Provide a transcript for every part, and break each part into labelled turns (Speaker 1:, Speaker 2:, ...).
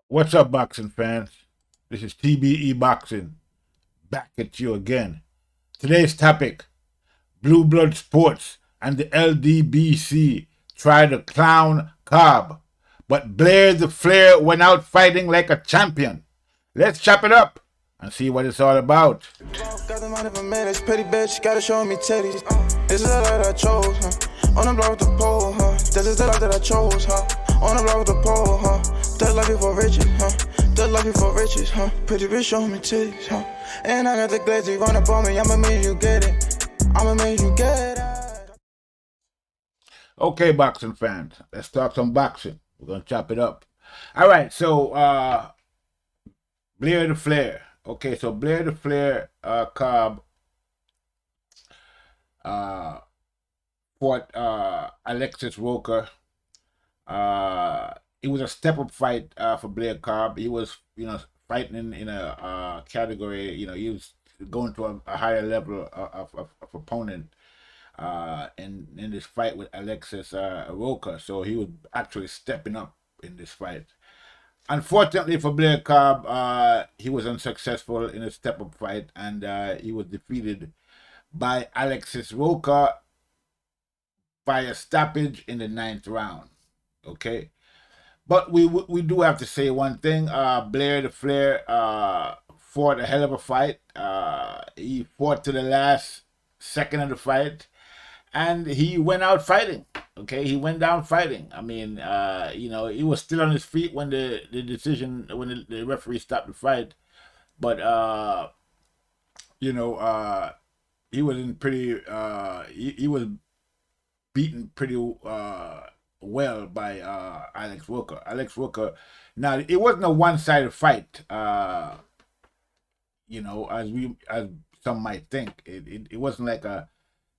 Speaker 1: What's up, boxing fans? This is TBE Boxing, back at you again. Today's topic, Blueblood Sports and the Ldbc try to clown Cobb, but Blair The Flair went out fighting like a champion. Let's chop it up and see what it's all about.
Speaker 2: Got the money for minutes, pretty bitch, gotta show me titties. This is the life that I chose, huh? On the block with the pole, huh? This is the life that I chose, huh? On the block with the pole, huh? That life for riches, huh? That life for riches, huh? Pretty bitch, show me titties, huh? And I got the glazy run up on me, I'ma make you get it. I'ma make you get it.
Speaker 1: Okay, boxing fans, let's talk some boxing. We're gonna chop it up. All right, so Blair The Flair. Okay, so Blair The Flair Cobb fought Alexis Rocha. It was a step-up fight for Blair Cobb. He was, fighting in a category. He was going to a higher level of opponent in this fight with Alexis Rocha. So he was actually stepping up in this fight. Unfortunately for Blair Cobb, he was unsuccessful in a step-up fight, and he was defeated by Alexis Rocha by a stoppage in the 9th round. Okay, but we do have to say one thing. Blair The Flair fought a hell of a fight. He fought to the last second of the fight, and he went out fighting. Okay, he went down fighting. I mean, he was still on his feet when the decision, when the referee stopped the fight, but he was in pretty. He was beaten pretty well by Alex Rocha. Alex Rocha. Now it wasn't a one-sided fight. As some might think. It wasn't like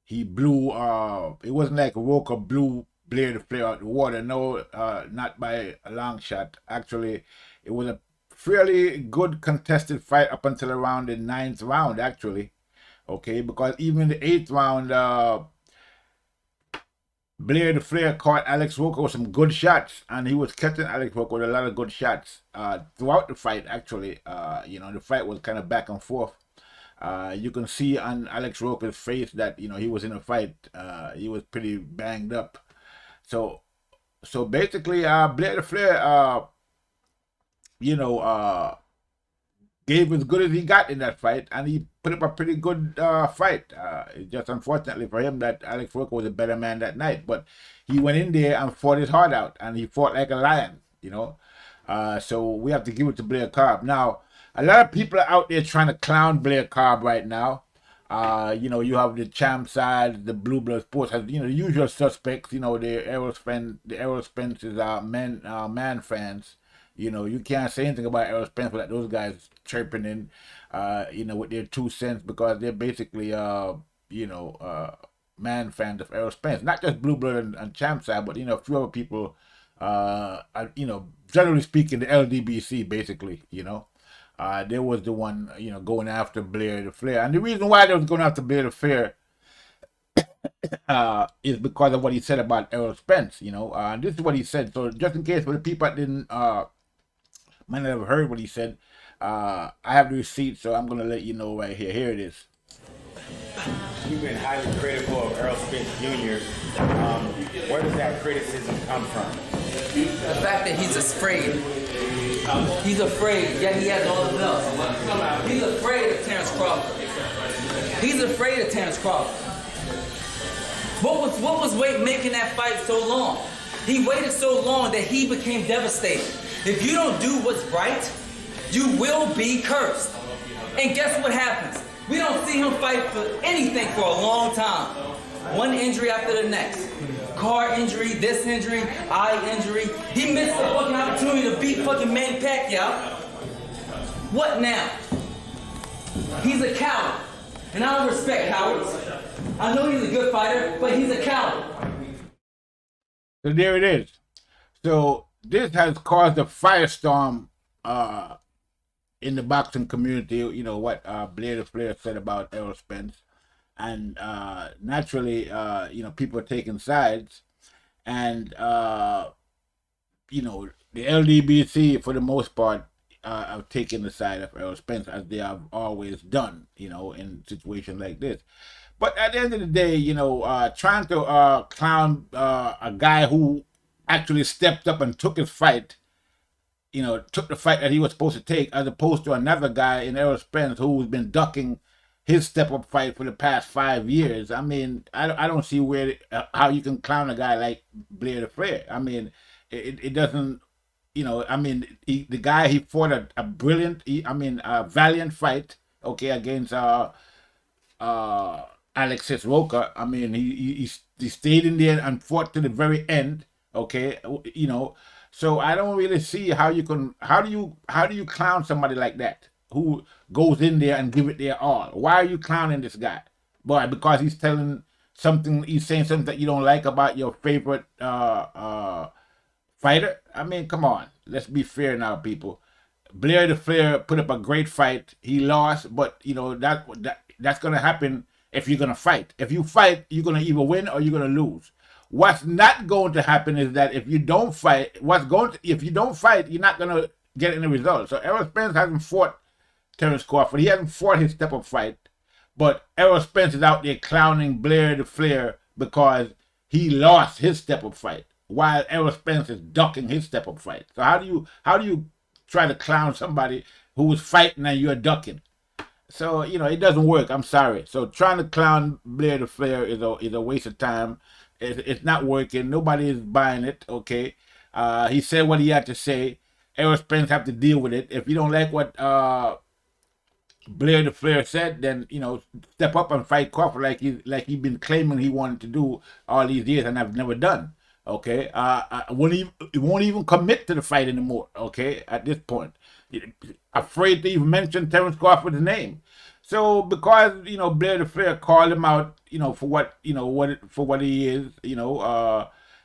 Speaker 1: he blew. It wasn't like Rocha blew Blair The Flair out the water. No, not by a long shot. Actually, it was a fairly good contested fight up until around the 9th round. Actually, okay, because even in the 8th round, Blair The Flair caught Alex Rocha with some good shots, and he was catching Alex Rocha with a lot of good shots throughout the fight. Actually, the fight was kind of back and forth. You can see on Alex Rocha's face that he was in a fight. He was pretty banged up. So basically, Blair The Flair, gave as good as he got in that fight, and he put up a pretty good fight. It's just unfortunately for him that Alex Rocha was a better man that night, but he went in there and fought his heart out, and he fought like a lion, So we have to give it to Blair Cobb. Now, a lot of people are out there trying to clown Blair Cobb right now. You have the champ side, the Blueblood Sports has, the usual suspects, the Errol Spence's man fans. You can't say anything about Errol Spence without those guys chirping in, with their 2 cents, because they're basically, man fans of Errol Spence. Not just Blueblood and Champ side, but, a few other people, generally speaking, the Ldbc, basically, there was the one, going after Blair The Flair. And the reason why they was going after Blair The Flair is because of what he said about Errol Spence, and this is what he said. So just in case for the people that didn't, might not have heard what he said, I have the receipt, so I'm going to let you know right here. Here it is.
Speaker 3: You've been highly critical of Errol Spence Jr. Where does that criticism come from?
Speaker 4: The fact that he's afraid. He's afraid, yet he has all the belts. He's afraid of Terrence Crawford. He's afraid of Terrence Crawford. What was making that fight so long? He waited so long that he became devastated. If you don't do what's right, you will be cursed. And guess what happens? We don't see him fight for anything for a long time. One injury after the next. Car injury, this injury, eye injury. He missed the fucking opportunity to beat fucking Manny Pacquiao. What now? He's a coward. And I don't respect cowards. I know he's a good fighter, but he's a coward.
Speaker 1: So there it is. So this has caused a firestorm in the boxing community. What Blair The Flair said about Errol Spence. And naturally, people are taking sides. And, the LDBC for the most part have taken the side of Errol Spence, as they have always done, in situations like this. But at the end of the day, trying to clown a guy who actually stepped up and took his fight, took the fight that he was supposed to take, as opposed to another guy in Errol Spence who's been ducking his step-up fight for the past 5 years. I mean, I don't see how you can clown a guy like Blair The Flair. I mean, it doesn't, the guy, he fought a brilliant, a valiant fight, okay, against Alexis Rocha. I mean, he stayed in there and fought to the very end, okay, So I don't really see how you clown somebody like that who goes in there and give it their all. Why are you clowning this guy? Boy, because he's saying something that you don't like about your favorite fighter? I mean, come on. Let's be fair now, people. Blair The Flair put up a great fight. He lost, but that's gonna happen if you're gonna fight. If you fight, you're gonna either win or you're gonna lose. What's not going to happen is that if you don't fight, you're not gonna get any results. So Errol Spence hasn't fought Terence Crawford. He hasn't fought his step-up fight, but Errol Spence is out there clowning Blair The Flair because he lost his step-up fight, while Errol Spence is ducking his step-up fight. So how do you try to clown somebody who was fighting and you're ducking? So it doesn't work. I'm sorry. So trying to clown Blair The Flair is a waste of time. It's not working. Nobody is buying it. Okay. He said what he had to say. Errol Spence have to deal with it. If you don't like what Blair The Flair said, then step up and fight Crawford like he's been claiming he wanted to do all these years and I've never done. Okay, he won't even commit to the fight anymore. Okay, at this point, afraid to even mention Terence Crawford's name. So because Blair The Flair called him out, for what he is,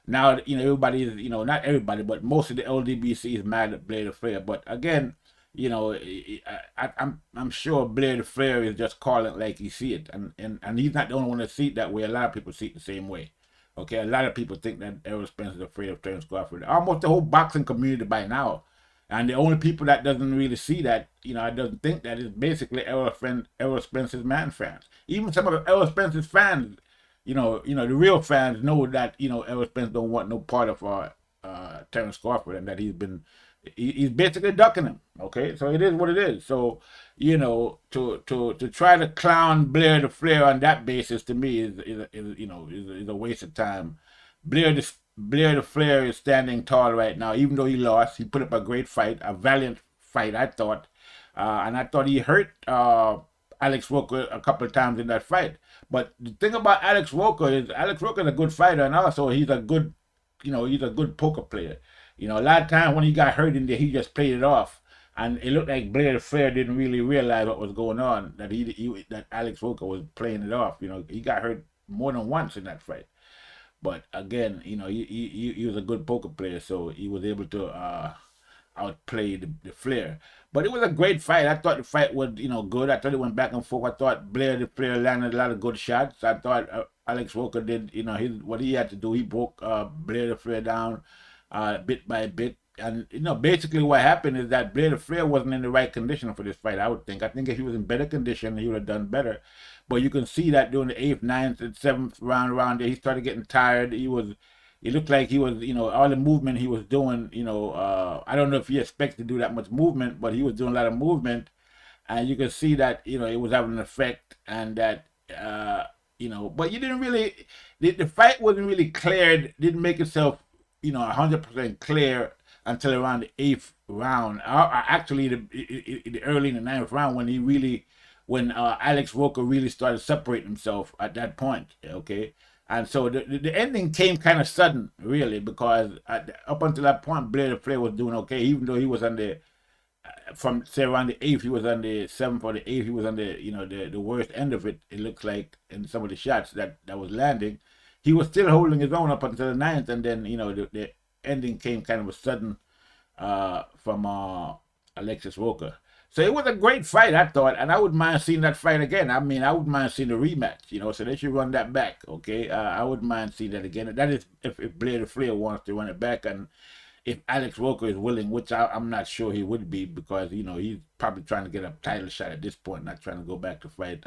Speaker 1: now everybody is, not everybody, but most of the LDBC is mad at Blair The Flair. But again, I'm sure Blair The Flair is just calling it like he see it, and he's not the only one that see it that way. A lot of people see it the same way. Okay, a lot of people think that Errol Spence is afraid of Terence Crawford. Almost the whole boxing community by now. And the only people that doesn't really see that, doesn't think that is basically Errol Spence's man fans. Even some of the Errol Spence's fans, the real fans know that, Errol Spence don't want no part of Terence Crawford, and that he's basically ducking him. Okay, so it is what it is. So to try to clown Blair The Flair on that basis, to me is a waste of time. Blair The Flair is standing tall right now, even though he lost. He put up a great fight, a valiant fight, I thought, and I thought he hurt Alex Rocha a couple of times in that fight. But the thing about Alex Rocha is a good fighter, and also he's a good poker player. A lot of times when he got hurt in there, he just played it off. And it looked like Blair The Flair didn't really realize what was going on, that Alex Rocha was playing it off. He got hurt more than once in that fight. But again, he was a good poker player, so he was able to outplay the Flair. But it was a great fight. I thought the fight was, good. I thought it went back and forth. I thought Blair The Flair landed a lot of good shots. I thought Alex Rocha did, what he had to do. He broke Blair The Flair down bit by bit. And basically what happened is that Blair The Flair wasn't in the right condition for this fight, I would think. I think if he was in better condition, he would have done better. But you can see that during the 8th, 9th, and 7th round around there, he started getting tired. It looked like he was, all the movement he was doing, I don't know if he expected to do that much movement, but he was doing a lot of movement. And you can see that, it was having an effect, and that, but you didn't really, the fight wasn't really cleared, didn't make itself, 100% clear until around the 8th round. Actually, the early in the 9th round, when Alex Rocha really started separating himself at that point. Okay, and so the ending came kind of sudden, really, because up until that point, Blair The Flair was doing okay, even though he was on the from say around the 8th, he was on the 7th or the 8th, he was on the the worst end of it. It looks like in some of the shots that was landing, he was still holding his own up until the 9th, and then the ending came kind of a sudden from Alexis Rocha. So it was a great fight, I thought, and I wouldn't mind seeing that fight again. I mean, I wouldn't mind seeing the rematch, so they should run that back, okay? I wouldn't mind seeing that again. That is if Blair The Flair wants to run it back, and if Alex Rocha is willing, which I'm not sure he would be, because he's probably trying to get a title shot at this point, not trying to go back to fight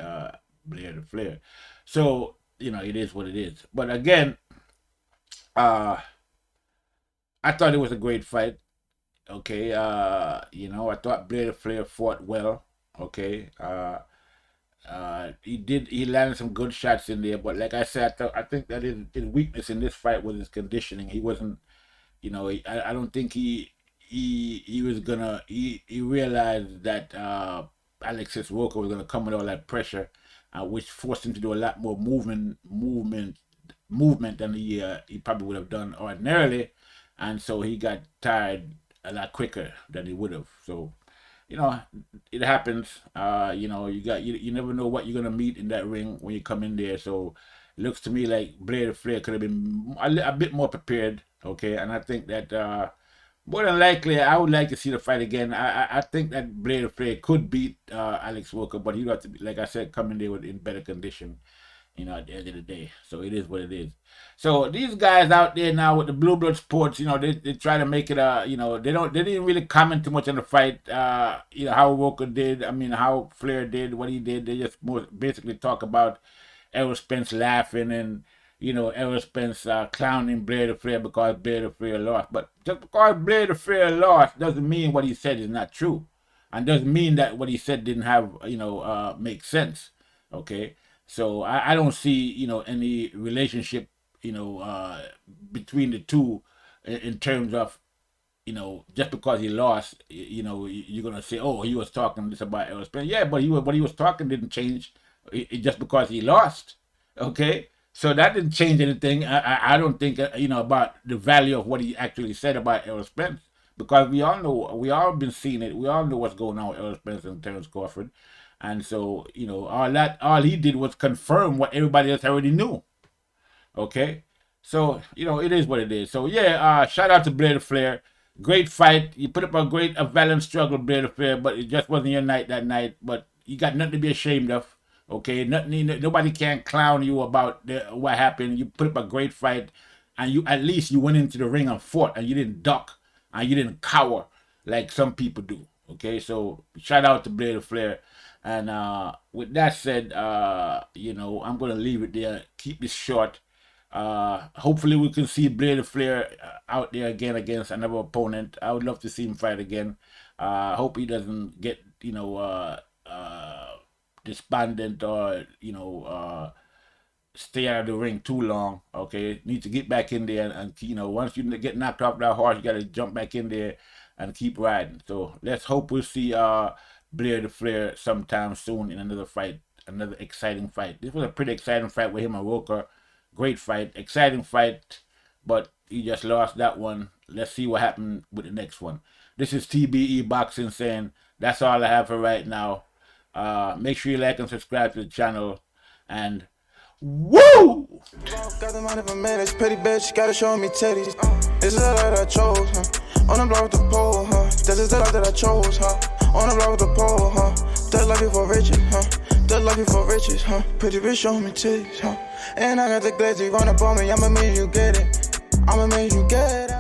Speaker 1: Blair The Flair. So it is what it is. But again, I thought it was a great fight. Okay, I thought Blair The Flair fought well. Okay, he landed some good shots in there, but like I said, I think that his weakness in this fight was his conditioning. He wasn't, I don't think he was gonna, he realized that Alexis Rocha was gonna come with all that pressure, which forced him to do a lot more movement than he probably would have done ordinarily, and so he got tired a lot quicker than he would have. So it happens. You never know what you're gonna meet in that ring when you come in there. So it looks to me like Blair The Flair could have been a bit more prepared. Okay, and I think that more than likely I would like to see the fight again. I think that Blair The Flair could beat Alex Rocha, but he'd have to be, like I said, come in there in better condition. At the end of the day. So it is what it is. So these guys out there now with the Blueblood sports, they try to make it they didn't really comment too much on the fight, how Rocha did, how Flair did, what he did. They just basically talk about Errol Spence laughing and Errol Spence clowning Blair The Flair because Blair The Flair lost. But just because Blair The Flair lost doesn't mean what he said is not true. And doesn't mean that what he said didn't have, make sense. Okay. So I don't see, any relationship, between the two in terms of, just because he lost, you're going to say, oh, he was talking this about Errol Spence. Yeah, but what he was talking didn't change just because he lost. Okay? So that didn't change anything. I don't think, about the value of what he actually said about Errol Spence, because we all been seeing it. We all know what's going on with Errol Spence and Terence Crawford. And so, all he did was confirm what everybody else already knew. Okay? So, it is what it is. So, yeah, shout out to Blair The Flair. Great fight. You put up a valiant struggle, Blair The Flair, but it just wasn't your night that night. But you got nothing to be ashamed of. Okay? Nobody can clown you about what happened. You put up a great fight, and at least you went into the ring and fought, and you didn't duck, and you didn't cower like some people do. Okay? So, shout out to Blair The Flair. And with that said, I'm going to leave it there. Keep this short. Hopefully we can see Blair The Flair out there again against another opponent. I would love to see him fight again. Hope he doesn't get, despondent or, stay out of the ring too long. Okay, need to get back in there and once you get knocked off that horse, you got to jump back in there and keep riding. So let's hope we'll see Blair The Flair sometime soon in another fight, another exciting fight. This was a pretty exciting fight with him and Rocha. Great fight, exciting fight, but he just lost that one. Let's see what happened with the next one. This is TBE Boxing saying that's all I have for right now. Make sure you like and subscribe to the channel, and woo!
Speaker 2: Got the money for minutes, petty bitch, gotta show me titties. This is the life that I chose, huh? On the block with the pole, huh? This is the life that I chose, huh? On the block with the pole, huh? That life before riches, huh? That life before riches, huh? Pretty bitch, show me titties, huh? And I got the glazzy run up on me, I'ma make you get it. I'ma make you get it.